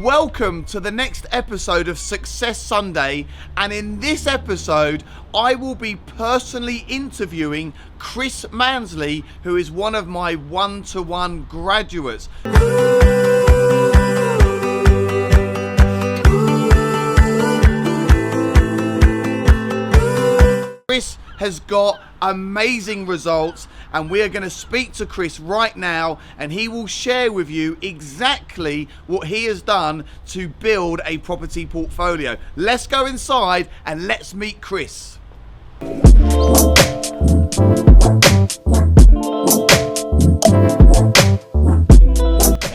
Welcome to the next episode of Success Sunday, and in this episode I will be personally interviewing Chris Mansley, who is one of my one-to-one graduates. Chris has got amazing results, and we are going to speak to Chris right now, and he will share with you exactly what he has done to build a property portfolio. Let's go inside and let's meet Chris.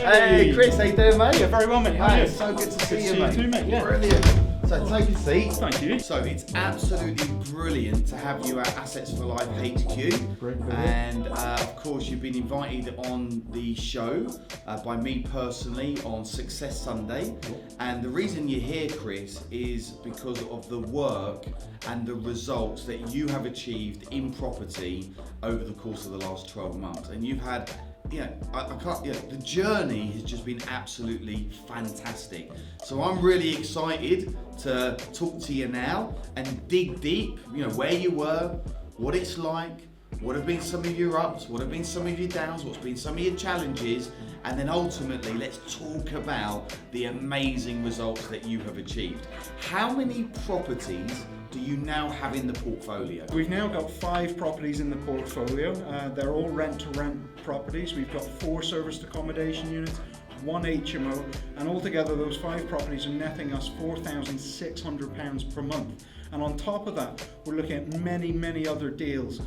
Hey Chris, how you doing, mate? Yeah, very well, mate. How are you? It's so good to see you, to mate. see you too, mate. Yeah. Brilliant. So take a seat. Thank you. So it's absolutely brilliant to have you at Assets for Life HQ. Great. And of course you've been invited on the show by me personally on Success Sunday. And the reason you're here, Chris, is because of the work and the results that you have achieved in property over the course of the last 12 months. And you've had the journey has just been absolutely fantastic. So I'm really excited to talk to you now and dig deep, where you were, what it's like, what have been some of your ups, what have been some of your downs, what's been some of your challenges, and then ultimately let's talk about the amazing results that you have achieved. How many properties do you now have in the portfolio? We've now got 5 properties in the portfolio. They're all rent-to-rent properties. We've got 4 serviced accommodation units, 1 HMO, and altogether those 5 properties are netting us £4,600 per month. And on top of that, we're looking at many other deals,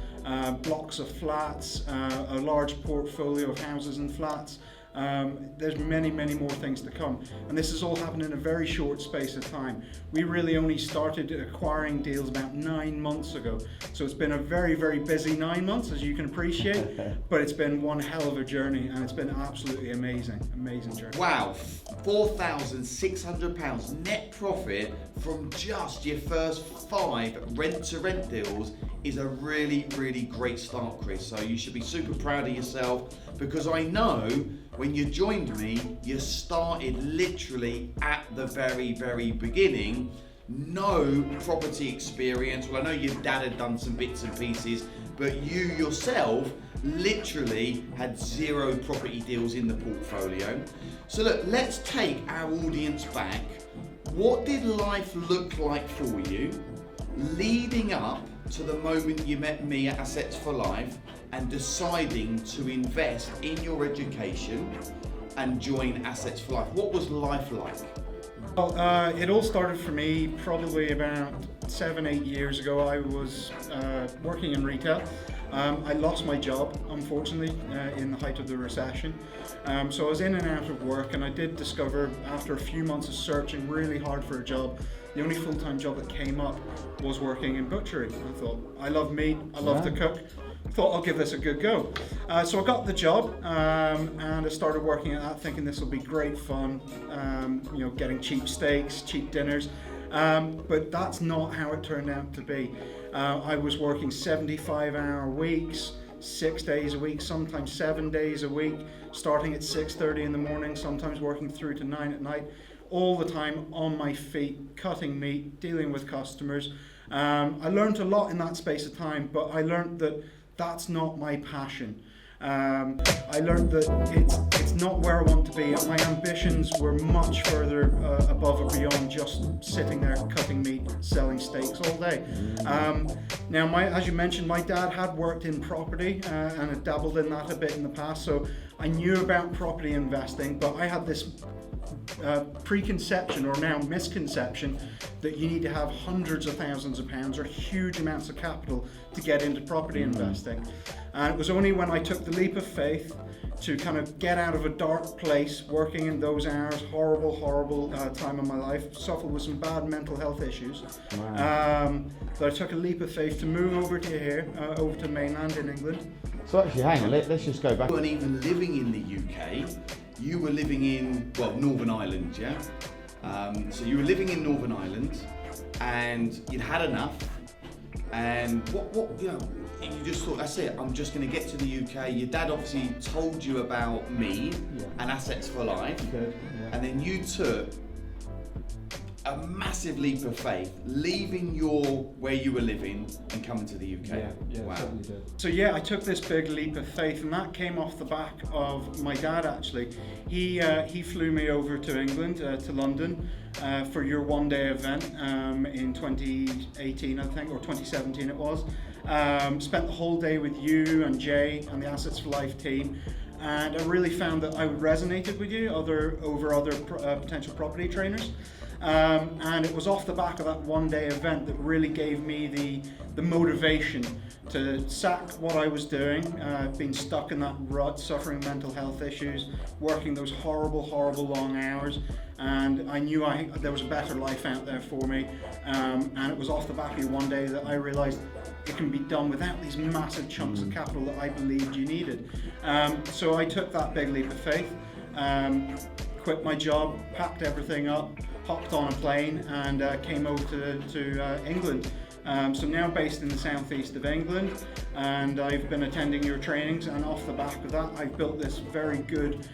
blocks of flats, a large portfolio of houses and flats. There's many more things to come, and this has all happened in a very short space of time. We really only started acquiring deals about 9 months ago, so it's been a very busy 9 months, as you can appreciate, but it's been one hell of a journey, and it's been absolutely amazing journey. Wow, £4,600 net profit from just your first 5 rent-to-rent deals is a really great start, Chris. So you should be super proud of yourself, because I know when you joined me, you started literally at the very beginning. No property experience. Well, I know your dad had done some bits and pieces, but you yourself literally had 0 property deals in the portfolio. So look, let's take our audience back. What did life look like for you leading up to the moment you met me at Assets for Life and deciding to invest in your education and join Assets for Life? What was life like? Well, it all started for me probably about 7-8 years ago. I was working in retail. I lost my job, unfortunately, in the height of the recession. So I was in and out of work, and I did discover, after a few months of searching really hard for a job, the only full-time job that came up was working in butchery. I thought, I love meat, I love to cook. Thought I'll give this a good go. So I got the job, and I started working at that, thinking this will be great fun, getting cheap steaks, cheap dinners. But that's not how it turned out to be. I was working 75-hour weeks, 6 days a week, sometimes 7 days a week, starting at 6:30 in the morning, sometimes working through to 9 at night, all the time on my feet, cutting meat, dealing with customers. I learned a lot in that space of time, but I learned that that's not my passion. I learned that it's not where I want to be. My ambitions were much further above and beyond just sitting there cutting meat, selling steaks all day. Now, as you mentioned, my dad had worked in property and had dabbled in that a bit in the past, so I knew about property investing, but I had this preconception, or now misconception, that you need to have hundreds of thousands of pounds or huge amounts of capital to get into property investing. And it was only when I took the leap of faith to kind of get out of a dark place, working in those hours, horrible time of my life, suffered with some bad mental health issues, that I took a leap of faith to move over to here, over to mainland in England. So actually, hang on, let's just go back. You weren't even living in the UK, you were living in, Northern Ireland, yeah? So you were living in Northern Ireland, and you'd had enough, and what you just thought, that's it, I'm just going to get to the UK. Your dad obviously told you about me and Assets for Life, and then you took a massive leap of faith, leaving where you were living and coming to the UK. Wow. Certainly did. So I took this big leap of faith, and that came off the back of my dad. Actually, he flew me over to England, to London, for your one-day event in 2018, I think, or 2017 it was. Spent the whole day with you and Jay and the Assets for Life team, and I really found that I resonated with you over other potential property trainers. And it was off the back of that one-day event that really gave me the motivation to sack what I was doing, being stuck in that rut, suffering mental health issues, working those horrible long hours, and I knew there was a better life out there for me, and it was off the back of one day that I realised it can be done without these massive chunks of capital that I believed you needed. So I took that big leap of faith, quit my job, packed everything up, hopped on a plane and came over to England. So now based in the southeast of England, and I've been attending your trainings, and off the back of that I've built this very good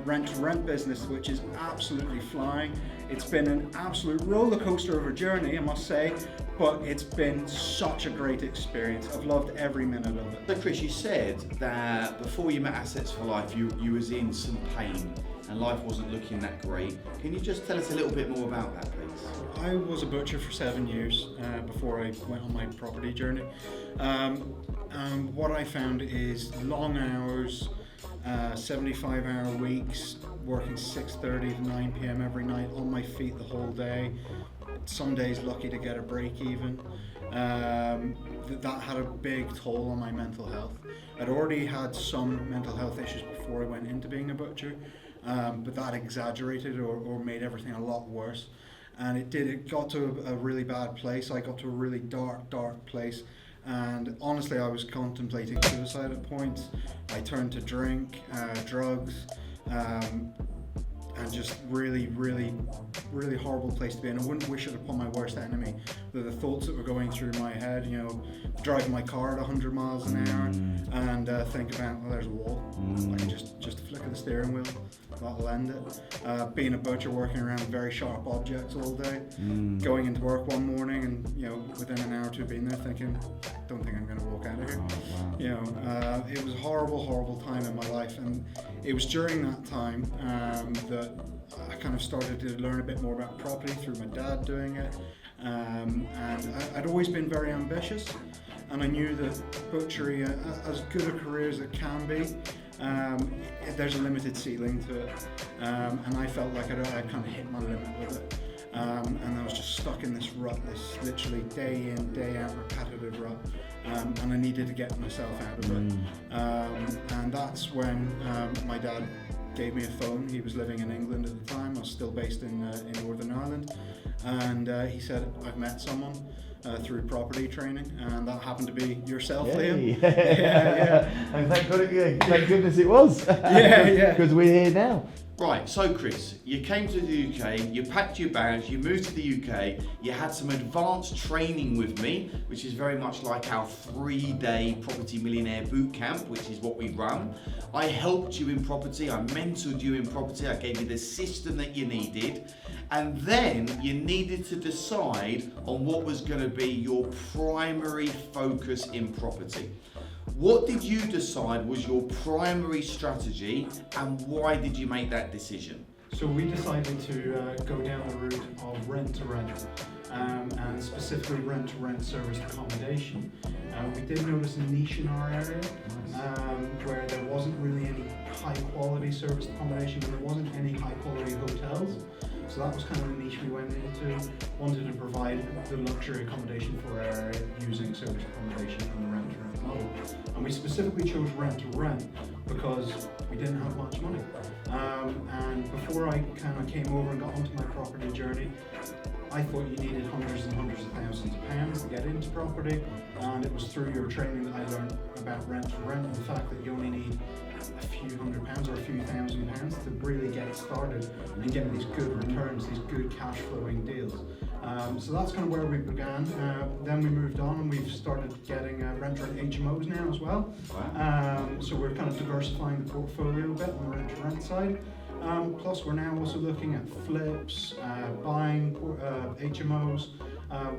rent-to-rent business which is absolutely flying. It's been an absolute roller coaster of a journey, I must say, but it's been such a great experience. I've loved every minute of it. So Chris, you said that before you met Assets for Life you was in some pain and life wasn't looking that great. Can you just tell us a little bit more about that, please? I was a butcher for 7 years before I went on my property journey. And what I found is long hours, 75-hour weeks, working 6:30 to 9 p.m. every night, on my feet the whole day. Some days lucky to get a break even. That had a big toll on my mental health. I'd already had some mental health issues before I went into being a butcher, but that exaggerated or made everything a lot worse. And it got to a really bad place. I got to a really dark place. And honestly, I was contemplating suicide at points. I turned to drink, drugs, and just really horrible place to be in. I wouldn't wish it upon my worst enemy. The thoughts that were going through my head, driving my car at 100 miles an hour and think about, well, there's a wall. I can just a flick of the steering wheel, that'll end it. Being a butcher, working around very sharp objects all day, going into work one morning and within an hour or two being there thinking, don't think I'm going to walk out of here. It was a horrible time in my life, and it was during that time that I kind of started to learn a bit more about property through my dad doing it, and I'd always been very ambitious, and I knew that butchery, as good a career as it can be, there's a limited ceiling to it, and I felt like I'd kind of hit my limit with it. And I was just stuck in this rut, this literally day in, day out repetitive rut, and I needed to get myself out of it. And that's when my dad gave me a phone. He was living in England at the time. I was still based in Northern Ireland, and he said, I've met someone through property training, and that happened to be yourself, Liam. Yeah. And thank goodness it was. Because we're here now. Right, so Chris, you came to the UK, you packed your bags, you moved to the UK, you had some advanced training with me, which is very much like our 3-day Property Millionaire Boot Camp, which is what we run. I helped you in property, I mentored you in property, I gave you the system that you needed, and then you needed to decide on what was going to be your primary focus in property. What did you decide was your primary strategy, and why did you make that decision? So we decided to go down the route of rent-to-rent, and specifically rent-to-rent serviced accommodation. We did notice a niche in our area where there wasn't really any high-quality serviced accommodation, and there wasn't any high-quality hotels. So that was kind of the niche we went into. Wanted to provide the luxury accommodation for our area using serviced accommodation and the rent-to-rent model. And we specifically chose rent-to-rent because we didn't have much money. And before I kind of came over and got onto my property journey, I thought you needed hundreds and hundreds of thousands of pounds to get into property, and it was through your training that I learned about rent to rent and the fact that you only need a few £100 or a few £1,000 to really get started and get these good returns, these good cash flowing deals. So that's kind of where we began. Then we moved on and we've started getting renter and HMOs now as well. Wow. So we're kind of diversifying the portfolio a bit on the rent to rent side. Plus we're now also looking at flips, buying HMOs.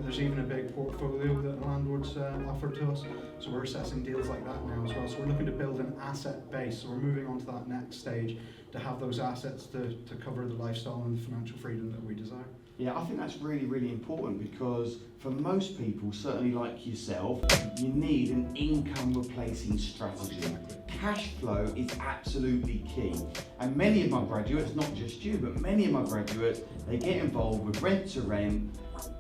There's even a big portfolio that landlords offer to us, so we're assessing deals like that now as well. So we're looking to build an asset base, so we're moving on to that next stage to have those assets to cover the lifestyle and the financial freedom that we desire. Yeah, I think that's really, really important because for most people, certainly like yourself, you need an income replacing strategy. Cash flow is absolutely key. And many of my graduates, not just you, but many of my graduates, they get involved with rent to rent,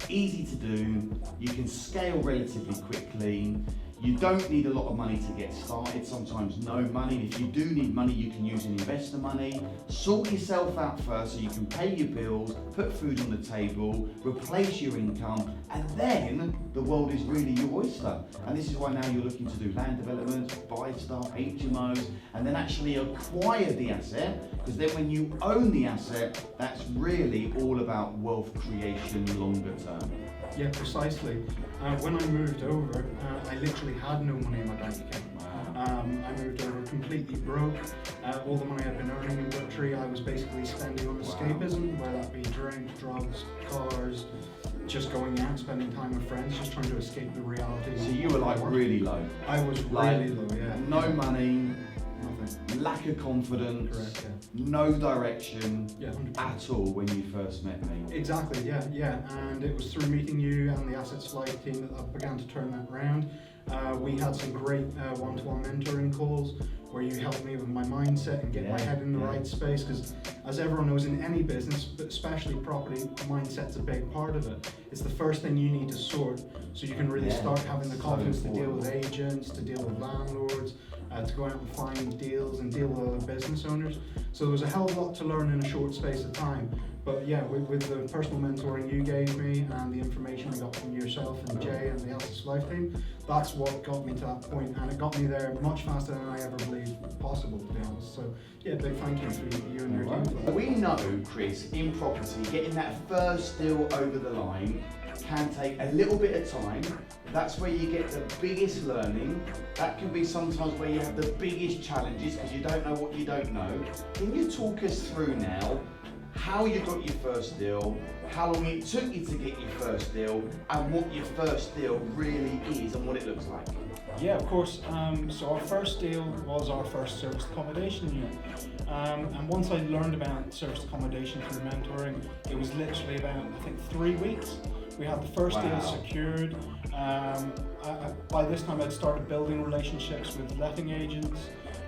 easy to do, you can scale relatively quickly, you don't need a lot of money to get started, sometimes no money. If you do need money, you can use an investor money. Sort yourself out first so you can pay your bills, put food on the table, replace your income, and then the world is really your oyster. And this is why now you're looking to do land developments, buy stuff, HMOs, and then actually acquire the asset, because then when you own the asset, that's really all about wealth creation longer term. Yeah, precisely. When I moved over, I literally had no money in my bank account. I moved over completely broke. All the money I'd been earning in Butchery, I was basically spending on escapism, whether that be drink, drugs, cars, just going out, spending time with friends, just trying to escape the reality. So you were like really low? I was really low, yeah. No money, nothing. lack of confidence, Correct, yeah. no direction 100%. at all when you first met me. Exactly, yeah. And it was through meeting you and the Assets Life team that I began to turn that around. We had some great one-to-one mentoring calls where you helped me with my mindset and get my head in the right space, because as everyone knows, in any business, but especially property, mindset's a big part of it. It's the first thing you need to sort so you can really start having the confidence to deal with agents, to deal with landlords, to go out and find deals and deal with other business owners. So there was a hell of a lot to learn in a short space of time. But yeah, with the personal mentoring you gave me and the information I got from yourself and Jay and the Assets Life team, that's what got me to that point, and it got me there much faster than I ever believed possible, to be honest. So yeah, big thank you for you and your team for that. We know, Chris, in property, getting that first deal over the line can take a little bit of time. That's where you get the biggest learning. That can be sometimes where you have the biggest challenges because you don't know what you don't know. Can you talk us through now how you got your first deal, how long it took you to get your first deal, and what your first deal really is and what it looks like? Yeah, of course. So our first deal was our first serviced accommodation unit. And once I learned about serviced accommodation through mentoring, it was literally about, I think, 3 weeks. We had the first deal secured. By this time I'd started building relationships with letting agents.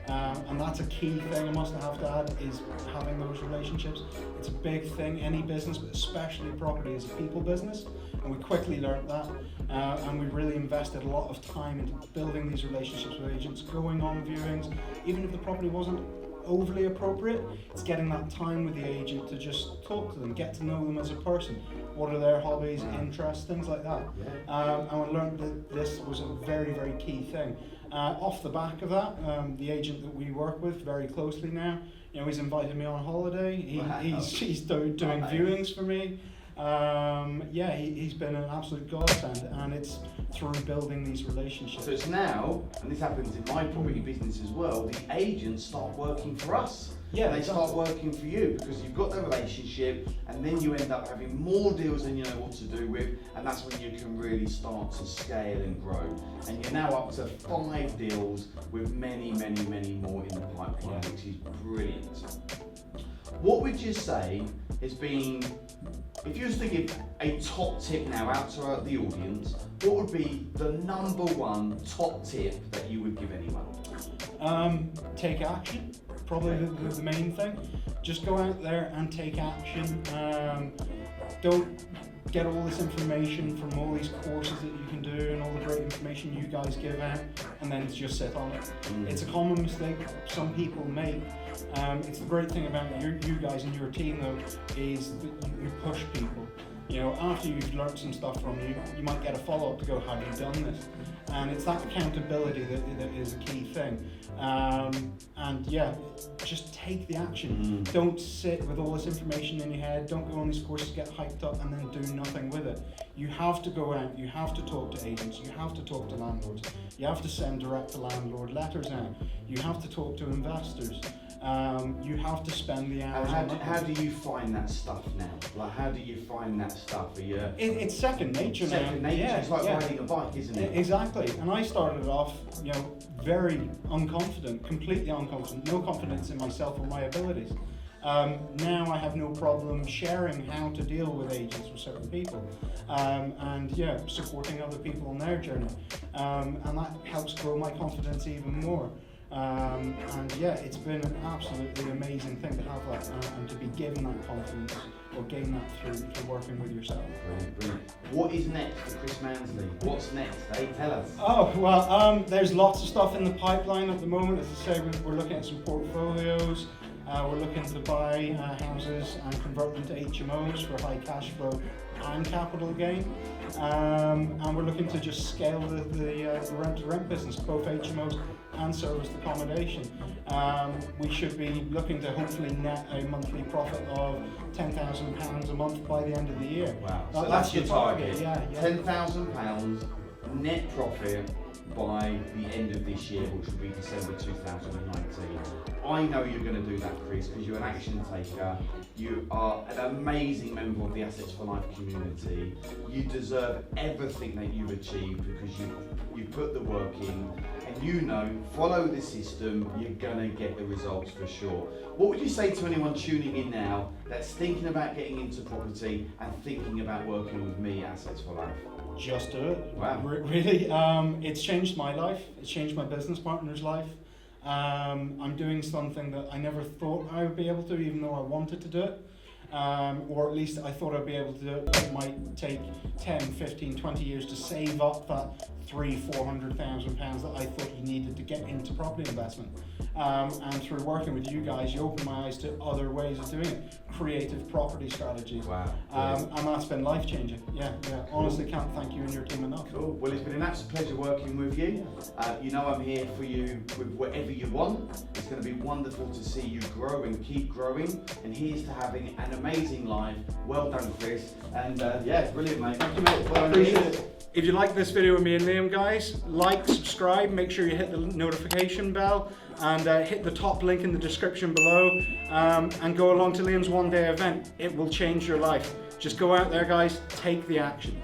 And that's a key thing I must have to add, is having those relationships. It's a big thing, any business, but especially property is a people business, and we quickly learned that, and we really invested a lot of time into building these relationships with agents, going on viewings, even if the property wasn't overly appropriate. It's getting that time with the agent to just talk to them, get to know them as a person. What are their hobbies, interests, things like that. And I learned that this was a very, very key thing. Off the back of that, the agent that we work with very closely now, you know, he's invited me on holiday. He's doing viewings for me. He's been an absolute godsend, and it's through building these relationships. So it's now, and this happens in my property business as well, the agents start working for us. Yeah, they start working for you because you've got the relationship, and then you end up having more deals than you know what to do with, and that's when you can really start to scale and grow. And you're now up to 5 deals with many, many, many more in the pipeline, which is brilliant. What would you say has been, if you was to give a top tip now out to the audience, what would be the number one top tip that you would give anyone? Take action. Probably the main thing. Just go out there and take action. Don't get all this information from all these courses that you can do and all the great information you guys give out, and then just sit on it. It's a common mistake some people make. It's the great thing about you guys and your team though, is that you push people. You know, after you've learned some stuff from you might get a follow-up to go, have you done this? And it's that accountability that is a key thing. And yeah, just take the action. Don't sit with all this information in your head. Don't go on these courses, get hyped up, and then do nothing with it. You have to go out. You have to talk to agents. You have to talk to landlords. You have to send direct to landlord letters out. You have to talk to investors. You have to spend the hours. How do you find that stuff now? Like, how do you find that stuff? Are you? It's second nature now. Second nature. Yeah, it's like riding a bike, isn't it? Exactly. And I started off, you know, very unconfident, completely unconfident, no confidence in myself or my abilities. Now I have no problem sharing how to deal with agents or certain people, and yeah, supporting other people on their journey, and that helps grow my confidence even more. And yeah, it's been an absolutely amazing thing to have that and to be given that confidence or gain that through working with yourself. Brilliant, brilliant. What is next for Chris Mansley? What's next? Hey, tell us. Oh, well, there's lots of stuff in the pipeline at the moment. As I say, we're looking at some portfolios. We're looking to buy houses and convert them to HMOs for high cash flow and capital gain. And we're looking to just scale the rent-to-rent business, both HMOs and serviced accommodation. We should be looking to hopefully net a monthly profit of £10,000 a month by the end of the year. Wow, so that's your target. Yeah. £10,000 net profit by the end of this year, which will be December 2019. I know you're going to do that, Chris, because you're an action taker. You are an amazing member of the Assets for Life community. You deserve everything that you've achieved because you put the work in, and you know, follow the system, you're going to get the results for sure. What would you say to anyone tuning in now that's thinking about getting into property and thinking about working with me at Assets for Life? Just do it. Wow. Really, it's changed my life. It's changed my business partner's life. I'm doing something that I never thought I would be able to, even though I wanted to do it. Or at least I thought I'd be able to do it. It might take 10, 15, 20 years to save up that £300,000-400,000 that I thought you needed to get into property investment. And through working with you guys, you opened my eyes to other ways of doing it, creative property strategies. Wow. And that's been life-changing. Yeah. Honestly, can't thank you and your team enough. Cool. Well, it's been an absolute pleasure working with you. You know I'm here for you with whatever you want. It's going to be wonderful to see you grow and keep growing. And here's to having an amazing life. Well done, Chris. And yeah, brilliant, mate. Thank you, mate. I appreciate it. If you like this video with me and Liam, guys, like, subscribe, make sure you hit the notification bell, and hit the top link in the description below, and go along to Liam's one-day event. It will change your life. Just go out there, guys, take the action.